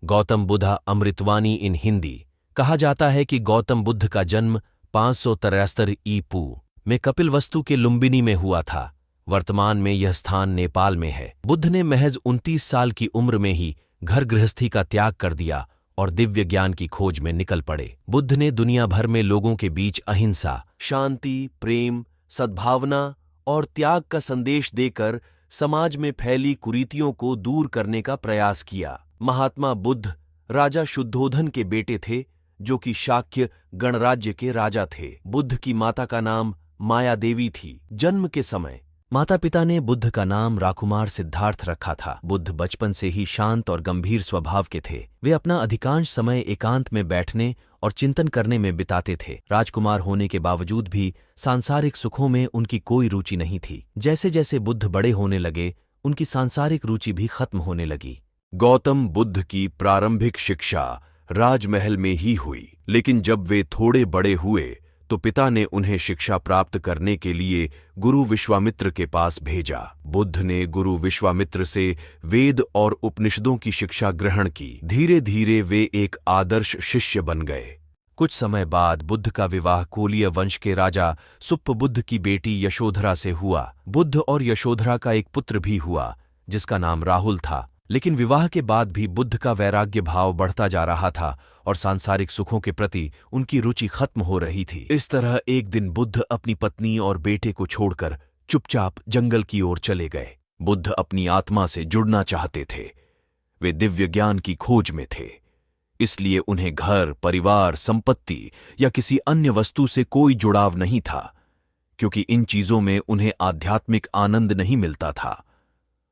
गौतम बुद्धा अमृतवाणी इन हिंदी। कहा जाता है कि गौतम बुद्ध का जन्म 573 ई.पू. में कपिलवस्तु के लुम्बिनी में हुआ था। वर्तमान में यह स्थान नेपाल में है। बुद्ध ने महज 29 साल की उम्र में ही घर गृहस्थी का त्याग कर दिया और दिव्य ज्ञान की खोज में निकल पड़े। बुद्ध ने दुनिया भर में लोगों के बीच अहिंसा, शांति, प्रेम, सद्भावना और त्याग का संदेश देकर समाज में फैली कुरीतियों को दूर करने का प्रयास किया। महात्मा बुद्ध राजा शुद्धोधन के बेटे थे, जो कि शाक्य गणराज्य के राजा थे। बुद्ध की माता का नाम माया देवी थी। जन्म के समय माता पिता ने बुद्ध का नाम राकुमार सिद्धार्थ रखा था। बुद्ध बचपन से ही शांत और गंभीर स्वभाव के थे। वे अपना अधिकांश समय एकांत में बैठने और चिंतन करने में बिताते थे। राजकुमार होने के बावजूद भी सांसारिक सुखों में उनकी कोई रुचि नहीं थी। जैसे जैसे बुद्ध बड़े होने लगे, उनकी सांसारिक रुचि भी खत्म होने लगी। गौतम बुद्ध की प्रारंभिक शिक्षा राजमहल में ही हुई, लेकिन जब वे थोड़े बड़े हुए तो पिता ने उन्हें शिक्षा प्राप्त करने के लिए गुरु विश्वामित्र के पास भेजा। बुद्ध ने गुरु विश्वामित्र से वेद और उपनिषदों की शिक्षा ग्रहण की। धीरे धीरे वे एक आदर्श शिष्य बन गए। कुछ समय बाद बुद्ध का विवाह कोलीय वंश के राजा सुप्पबुद्ध की बेटी यशोधरा से हुआ। बुद्ध और यशोधरा का एक पुत्र भी हुआ, जिसका नाम राहुल था। लेकिन विवाह के बाद भी बुद्ध का वैराग्य भाव बढ़ता जा रहा था और सांसारिक सुखों के प्रति उनकी रुचि खत्म हो रही थी। इस तरह एक दिन बुद्ध अपनी पत्नी और बेटे को छोड़कर चुपचाप जंगल की ओर चले गए। बुद्ध अपनी आत्मा से जुड़ना चाहते थे। वे दिव्य ज्ञान की खोज में थे, इसलिए उन्हें घर, परिवार, संपत्ति या किसी अन्य वस्तु से कोई जुड़ाव नहीं था, क्योंकि इन चीजों में उन्हें आध्यात्मिक आनंद नहीं मिलता था।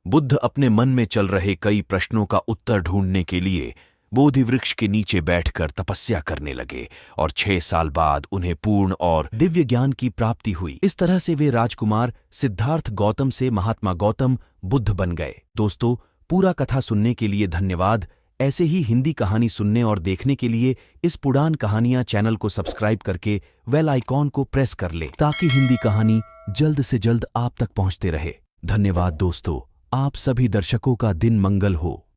बुद्ध अपने मन में चल रहे कई प्रश्नों का उत्तर ढूंढने के लिए बोधि वृक्ष के नीचे बैठकर तपस्या करने लगे और 6 साल बाद उन्हें पूर्ण और दिव्य ज्ञान की प्राप्ति हुई। इस तरह से वे राजकुमार सिद्धार्थ गौतम से महात्मा गौतम बुद्ध बन गए। दोस्तों, पूरा कथा सुनने के लिए धन्यवाद। ऐसे ही हिंदी कहानी सुनने और देखने के लिए इस पुराण कहानियां चैनल को सब्सक्राइब करके बेल आइकॉन को प्रेस कर ले, ताकि हिंदी कहानी जल्द से जल्द आप तक पहुंचते रहे। धन्यवाद दोस्तों। आप सभी दर्शकों का दिन मंगल हो।